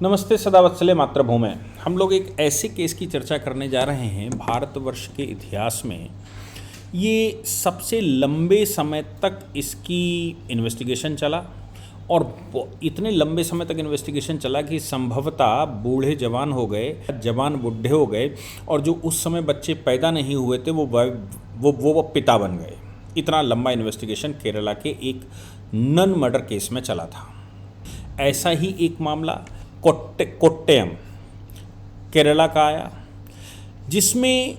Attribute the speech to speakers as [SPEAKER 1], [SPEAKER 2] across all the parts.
[SPEAKER 1] नमस्ते सदावत्सले मातृभूमि। हम लोग एक ऐसे केस की चर्चा करने जा रहे हैं भारतवर्ष के इतिहास में ये सबसे लंबे समय तक इसकी इन्वेस्टिगेशन चला और इतने लंबे समय तक इन्वेस्टिगेशन चला कि संभवतः बूढ़े जवान हो गए, जवान बूढ़े हो गए और जो उस समय बच्चे पैदा नहीं हुए थे वो पिता बन गए। इतना लंबा इन्वेस्टिगेशन केरला के एक नन मर्डर केस में चला था। ऐसा ही एक मामला कोट्टयम केरला का आया, जिसमें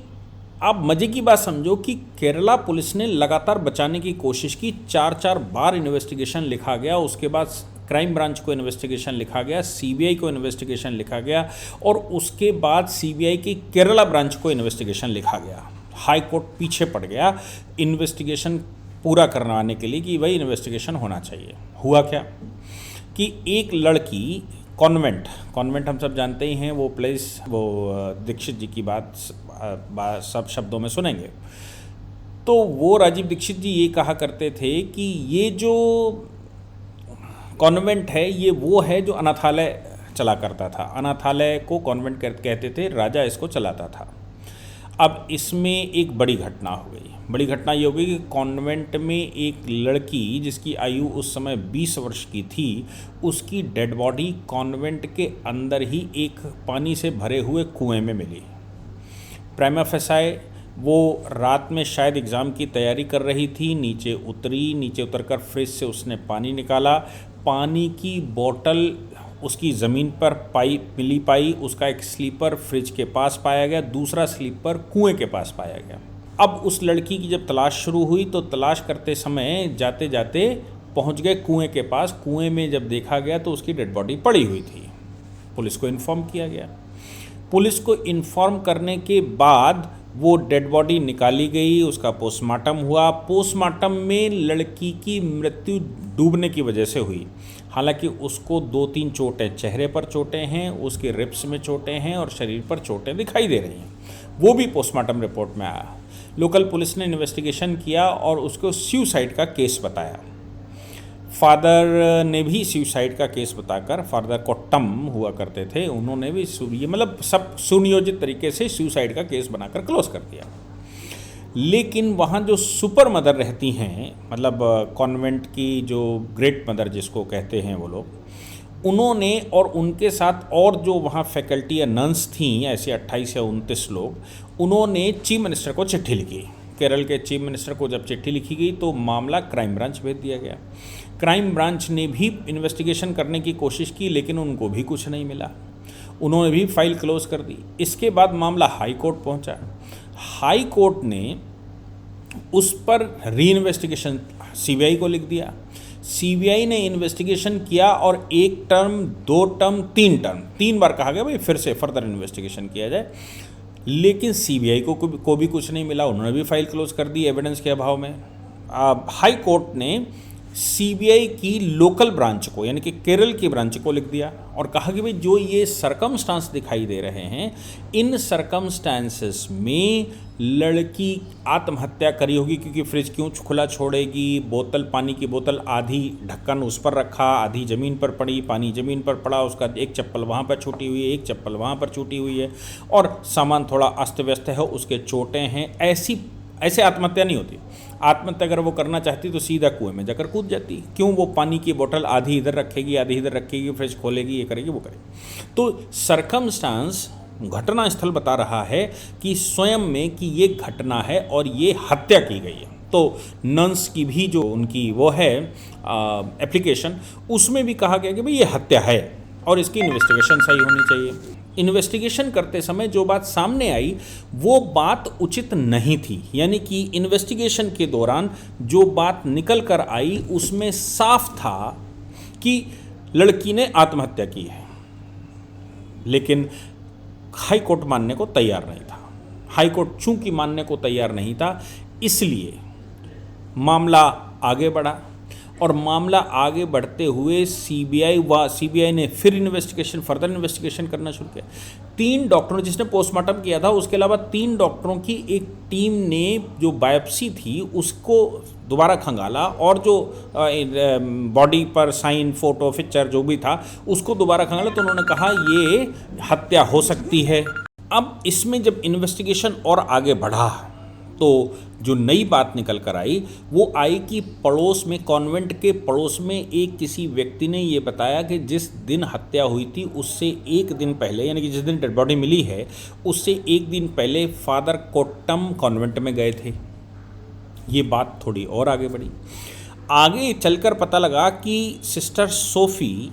[SPEAKER 1] आप मज़े की बात समझो कि केरला पुलिस ने लगातार बचाने की कोशिश की। 4 बार इन्वेस्टिगेशन लिखा गया, उसके बाद क्राइम ब्रांच को इन्वेस्टिगेशन लिखा गया, सीबीआई को इन्वेस्टिगेशन लिखा गया और उसके बाद सीबीआई की केरला ब्रांच को इन्वेस्टिगेशन लिखा गया। हाई कोर्ट पीछे पड़ गया इन्वेस्टिगेशन पूरा करवाने के लिए कि भाई इन्वेस्टिगेशन होना चाहिए। हुआ क्या कि एक लड़की कॉन्वेंट हम सब जानते ही हैं, वो प्लेस वो दीक्षित जी की बात सब शब्दों में सुनेंगे। तो वो राजीव दीक्षित जी ये कहा करते थे कि ये जो कॉन्वेंट है ये वो है जो अनाथालय चला करता था। अनाथालय को कॉन्वेंट कहते थे, राजा इसको चलाता था। अब इसमें एक बड़ी घटना हो गई। बड़ी घटना ये हो गई कि कॉन्वेंट में एक लड़की जिसकी आयु उस समय 20 वर्ष की थी, उसकी डेड बॉडी कॉन्वेंट के अंदर ही एक पानी से भरे हुए कुएं में मिली। प्राइमा फेसाई वो रात में शायद एग्ज़ाम की तैयारी कर रही थी, नीचे उतरकर फ्रिज से उसने पानी निकाला। पानी की बोतल उसकी ज़मीन पर पाई। उसका एक स्लीपर फ्रिज के पास पाया गया, दूसरा स्लीपर कुएं के पास पाया गया। अब उस लड़की की जब तलाश शुरू हुई तो तलाश करते समय जाते जाते पहुंच गए कुएं के पास। कुएं में जब देखा गया तो उसकी डेड बॉडी पड़ी हुई थी। पुलिस को इन्फॉर्म किया गया। पुलिस को इन्फॉर्म करने के बाद वो डेड बॉडी निकाली गई, उसका पोस्टमार्टम हुआ। पोस्टमार्टम में लड़की की मृत्यु डूबने की वजह से हुई। हालांकि उसको 2-3 चोटें, चेहरे पर चोटें हैं, उसके रिब्स में चोटें हैं और शरीर पर चोटें दिखाई दे रही हैं। वो भी पोस्टमार्टम रिपोर्ट में आया। लोकल पुलिस ने इन्वेस्टिगेशन किया और उसको सुसाइड का केस बताया। फादर ने भी सुसाइड का केस बताकर, फादर कोट्टम हुआ करते थे, उन्होंने भी ये मतलब सब सुनियोजित तरीके से सुसाइड का केस बनाकर क्लोज कर दिया। लेकिन वहाँ जो सुपर मदर रहती हैं, मतलब कॉन्वेंट की जो ग्रेट मदर जिसको कहते हैं वो लोग, उन्होंने और उनके साथ और जो वहाँ फैकल्टी या नर्स थीं, ऐसे 28 या 29 लोग, उन्होंने चीफ मिनिस्टर को चिट्ठी लिखी। केरल के चीफ मिनिस्टर को जब चिट्ठी लिखी गई तो मामला क्राइम ब्रांच भेज दिया गया। क्राइम ब्रांच ने भी इन्वेस्टिगेशन करने की कोशिश की लेकिन उनको भी कुछ नहीं मिला। उन्होंने भी फाइल क्लोज कर दी। इसके बाद मामला हाई कोर्ट पहुंचा। हाई कोर्ट ने उस पर री इन्वेस्टिगेशन सीबीआई को लिख दिया। सीबीआई ने इन्वेस्टिगेशन किया और 1 टर्म, 2 टर्म, 3 टर्म, 3 बार कहा गया भाई फिर से फर्दर इन्वेस्टिगेशन किया जाए। लेकिन सीबीआई को भी कुछ नहीं मिला। उन्होंने भी फाइल क्लोज कर दी एविडेंस के अभाव में। हाई कोर्ट ने सीबीआई की लोकल ब्रांच को, यानी कि केरल की ब्रांच को लिख दिया और कहा कि भाई जो ये सरकमस्टांस दिखाई दे रहे हैं, इन सरकमस्टांसेस में लड़की आत्महत्या करी होगी, क्योंकि फ्रिज क्यों खुला छोड़ेगी, बोतल, पानी की बोतल आधी ढक्कन उस पर रखा, आधी ज़मीन पर पड़ी, पानी ज़मीन पर पड़ा, उसका एक चप्पल वहाँ पर छूटी हुई है, एक चप्पल वहाँ पर छूटी हुई है और सामान थोड़ा अस्त व्यस्त है, उसके चोटें हैं। ऐसे आत्महत्या नहीं होती। आत्महत्या अगर वो करना चाहती तो सीधा कुएं में जाकर कूद जाती। क्यों वो पानी की बोतल आधी इधर रखेगी, आधी इधर रखेगी, फ्रिज खोलेगी, ये करेगी, वो करेगी। तो सरकमस्टांस घटना स्थल बता रहा है कि स्वयं में कि ये घटना है और ये हत्या की गई है। तो नन्स की भी जो उनकी वो है एप्लीकेशन, उसमें भी कहा गया कि भाई ये हत्या है और इसकी इन्वेस्टिगेशन सही होनी चाहिए। इन्वेस्टिगेशन करते समय जो बात सामने आई वो बात उचित नहीं थी, यानी कि इन्वेस्टिगेशन के दौरान जो बात निकल कर आई उसमें साफ था कि लड़की ने आत्महत्या की है। लेकिन हाई कोर्ट मानने को तैयार नहीं था। हाई कोर्ट चूंकि मानने को तैयार नहीं था, इसलिए मामला आगे बढ़ा और मामला आगे बढ़ते हुए सीबीआई ने फिर फर्दर इन्वेस्टिगेशन करना शुरू किया। 3 डॉक्टरों, जिसने पोस्टमार्टम किया था उसके अलावा 3 डॉक्टरों की एक टीम ने जो बायोप्सी थी उसको दोबारा खंगाला और जो बॉडी पर साइन, फोटो, पिक्चर जो भी था उसको दोबारा खंगाला, तो उन्होंने कहा ये हत्या हो सकती है। अब इसमें जब इन्वेस्टिगेशन और आगे बढ़ा तो जो नई बात निकल कर आई वो आई कि पड़ोस में, कॉन्वेंट के पड़ोस में एक किसी व्यक्ति ने ये बताया कि जिस दिन हत्या हुई थी उससे एक दिन पहले, यानी कि जिस दिन डेड बॉडी मिली है उससे एक दिन पहले फादर कोट्टम कॉन्वेंट में गए थे। ये बात थोड़ी और आगे बढ़ी। आगे चलकर पता लगा कि सिस्टर सोफ़ी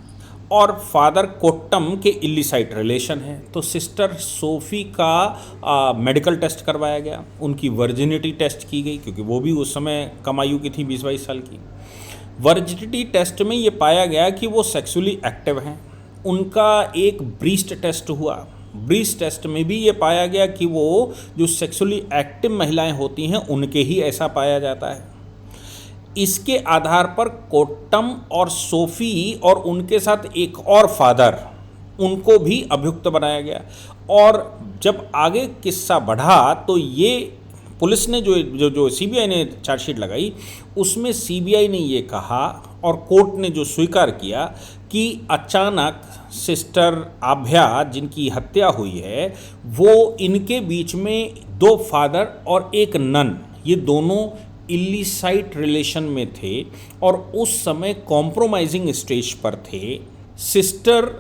[SPEAKER 1] और फादर कोट्टम के इलिसाइट रिलेशन है। तो सिस्टर सोफ़ी का मेडिकल टेस्ट करवाया गया, उनकी वर्जिनिटी टेस्ट की गई, क्योंकि वो भी उस समय कम आयु की थी, 20-22 साल की। वर्जिनिटी टेस्ट में ये पाया गया कि वो सेक्सुअली एक्टिव हैं। उनका एक ब्रीस्ट टेस्ट हुआ, ब्रीस्ट टेस्ट में भी ये पाया गया कि वो जो सेक्सुअली एक्टिव महिलाएं होती हैं उनके ही ऐसा पाया जाता है। इसके आधार पर कोट्टम और सोफ़ी और उनके साथ एक और फादर, उनको भी अभियुक्त बनाया गया। और जब आगे किस्सा बढ़ा तो ये पुलिस ने जो सीबीआई ने चार्जशीट लगाई उसमें सीबीआई ने ये कहा और कोर्ट ने जो स्वीकार किया कि अचानक सिस्टर आभ्या जिनकी हत्या हुई है वो इनके बीच में दो फादर और एक नन, ये दोनों इलिसाइट रिलेशन में थे और उस समय कॉम्प्रोमाइजिंग स्टेज पर थे। सिस्टर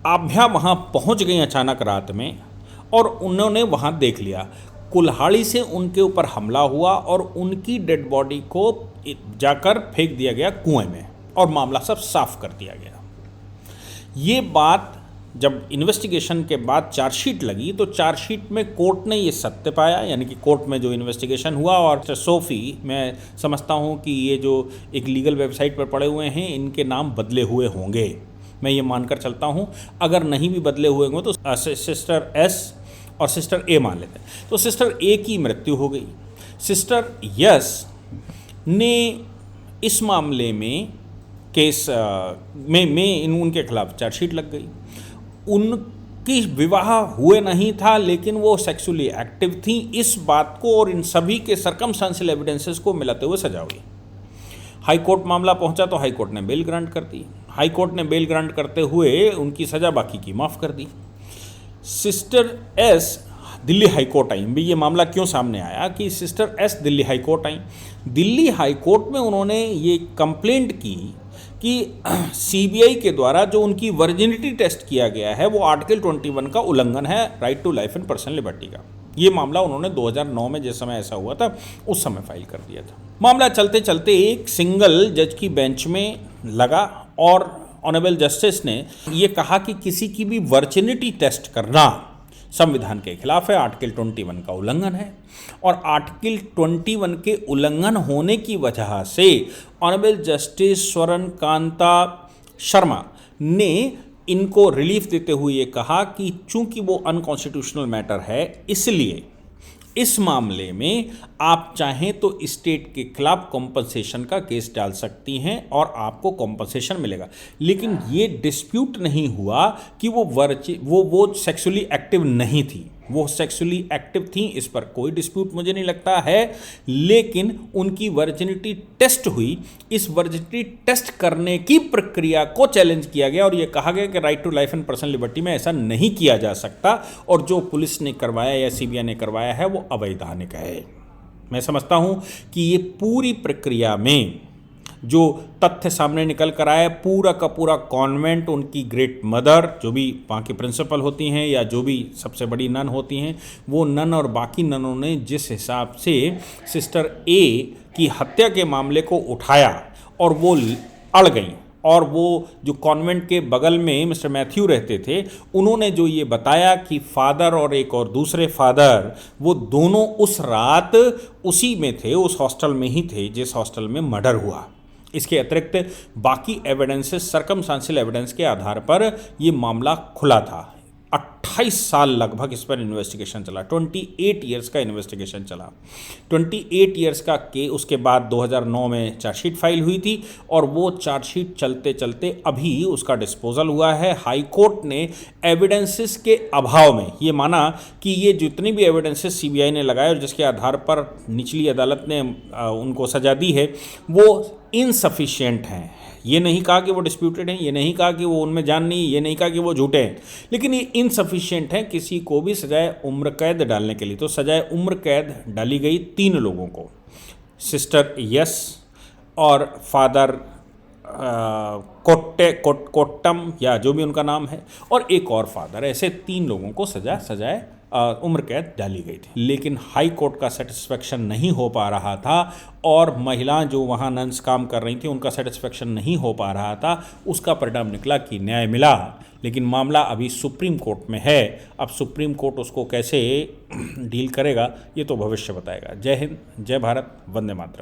[SPEAKER 1] आभ्या वहाँ पहुँच गई अचानक रात में और उन्होंने वहाँ देख लिया, कुल्हाड़ी से उनके ऊपर हमला हुआ और उनकी डेड बॉडी को जाकर फेंक दिया गया कुएं में और मामला सब साफ कर दिया गया। ये बात जब इन्वेस्टिगेशन के बाद चार्जशीट लगी तो चार्जशीट में कोर्ट ने ये सत्य पाया, यानी कि कोर्ट में जो इन्वेस्टिगेशन हुआ। और सोफ़ी, मैं समझता हूँ कि ये जो एक लीगल वेबसाइट पर पड़े हुए हैं इनके नाम बदले हुए होंगे, मैं ये मानकर चलता हूँ। अगर नहीं भी बदले हुए होंगे तो सिस्टर एस और सिस्टर ए मान लेते हैं। तो सिस्टर ए की मृत्यु हो गई। सिस्टर यस ने इस मामले में केस में उनके खिलाफ चार्जशीट लग गई। उनकी विवाह हुए नहीं था लेकिन वो सेक्सुअली एक्टिव थी, इस बात को और इन सभी के सर्कमस्टांशियल एविडेंसेस को मिलाते हुए सजा हुई। हाई कोर्ट मामला पहुंचा तो हाई कोर्ट ने बेल ग्रांट कर दी। हाई कोर्ट ने बेल ग्रांट करते हुए उनकी सज़ा बाकी की माफ़ कर दी। Sisters Delhi high court आई। भी ये मामला क्यों सामने आया कि sisters Delhi high court आई। दिल्ली हाई कोर्ट में उन्होंने ये कंप्लेंट की कि सीबीआई के द्वारा जो उनकी वर्जिनिटी टेस्ट किया गया है वो आर्टिकल 21 का उल्लंघन है, right to life and personal liberty का। ये मामला उन्होंने 2009 में जिस समय ऐसा हुआ था उस समय फाइल कर दिया था। मामला चलते चलते एक सिंगल जज की बेंच में लगा और ऑनरेबल जस्टिस ने ये कहा कि किसी की भी वर्जिनिटी टेस्ट करना संविधान के खिलाफ है, आर्टिकल 21 का उल्लंघन है। और आर्टिकल 21 के उल्लंघन होने की वजह से ऑनरेबल जस्टिस स्वर्ण कांता शर्मा ने इनको रिलीफ देते हुए ये कहा कि चूंकि वो अनकॉन्स्टिट्यूशनल मैटर है इसलिए इस मामले में आप चाहें तो स्टेट के खिलाफ कॉम्पनसेशन का केस डाल सकती हैं और आपको कॉम्पनसेशन मिलेगा। लेकिन ये डिस्प्यूट नहीं हुआ कि वो सेक्सुअली एक्टिव नहीं थी, वो सेक्सुअली एक्टिव थी, इस पर कोई डिस्प्यूट मुझे नहीं लगता है। लेकिन उनकी वर्जिनिटी टेस्ट हुई, इस वर्जिनिटी टेस्ट करने की प्रक्रिया को चैलेंज किया गया और ये कहा गया कि right to life and personal liberty में ऐसा नहीं किया जा सकता और जो पुलिस ने करवाया या सीबीआई ने करवाया है वो अवैधानिक है। मैं समझता हूँ कि ये पूरी प्रक्रिया में जो तथ्य सामने निकल कर आए, पूरा का पूरा कॉन्वेंट, उनकी ग्रेट मदर जो भी वहाँ की प्रिंसिपल होती हैं या जो भी सबसे बड़ी नन होती हैं, वो नन और बाकी ननों ने जिस हिसाब से सिस्टर ए की हत्या के मामले को उठाया और वो अड़ गई, और वो जो कॉन्वेंट के बगल में मिस्टर मैथ्यू रहते थे उन्होंने जो ये बताया कि फादर और एक और दूसरे फादर वो दोनों उस रात उसी में थे, उस हॉस्टल में ही थे जिस हॉस्टल में मर्डर हुआ। इसके अतिरिक्त बाकी एविडेंसेस, सर्कमस्टांशियल एविडेंस के आधार पर ये मामला खुला था। 28 साल लगभग इस पर इन्वेस्टिगेशन चला, 28 ईयर्स का इन्वेस्टिगेशन चला। 28 ईयर्स का उसके बाद 2009 में चार्जशीट फाइल हुई थी और वो चार्जशीट चलते चलते अभी उसका डिस्पोजल हुआ है। हाई कोर्ट ने एविडेंसेस के अभाव में ये माना कि ये जितनी भी एविडेंसेस सीबीआई ने लगाए और जिसके आधार पर निचली अदालत ने उनको सजा दी है वो इनसफिशिएंट हैं। ये नहीं कहा कि वो डिस्प्यूटेड हैं, ये नहीं कहा कि वो उनमें जान नहीं, ये नहीं कहा कि वो झूठे हैं, लेकिन ये इनसफिशिएंट हैं किसी को भी सजाए उम्र कैद डालने के लिए। तो सजाए उम्र कैद डाली गई 3 लोगों को, सिस्टर यस और फादर कोट्टम या जो भी उनका नाम है और एक और फादर, ऐसे 3 लोगों को सजाए उम्र कैद डाली गई थी। लेकिन हाई कोर्ट का सेटिस्फेक्शन नहीं हो पा रहा था और महिलाएं जो वहाँ नन्स काम कर रही थी उनका सेटिस्फेक्शन नहीं हो पा रहा था। उसका परिणाम निकला कि न्याय मिला, लेकिन मामला अभी सुप्रीम कोर्ट में है। अब सुप्रीम कोर्ट उसको कैसे डील करेगा ये तो भविष्य बताएगा। जय हिंद, जय भारत, वंदे मातरम।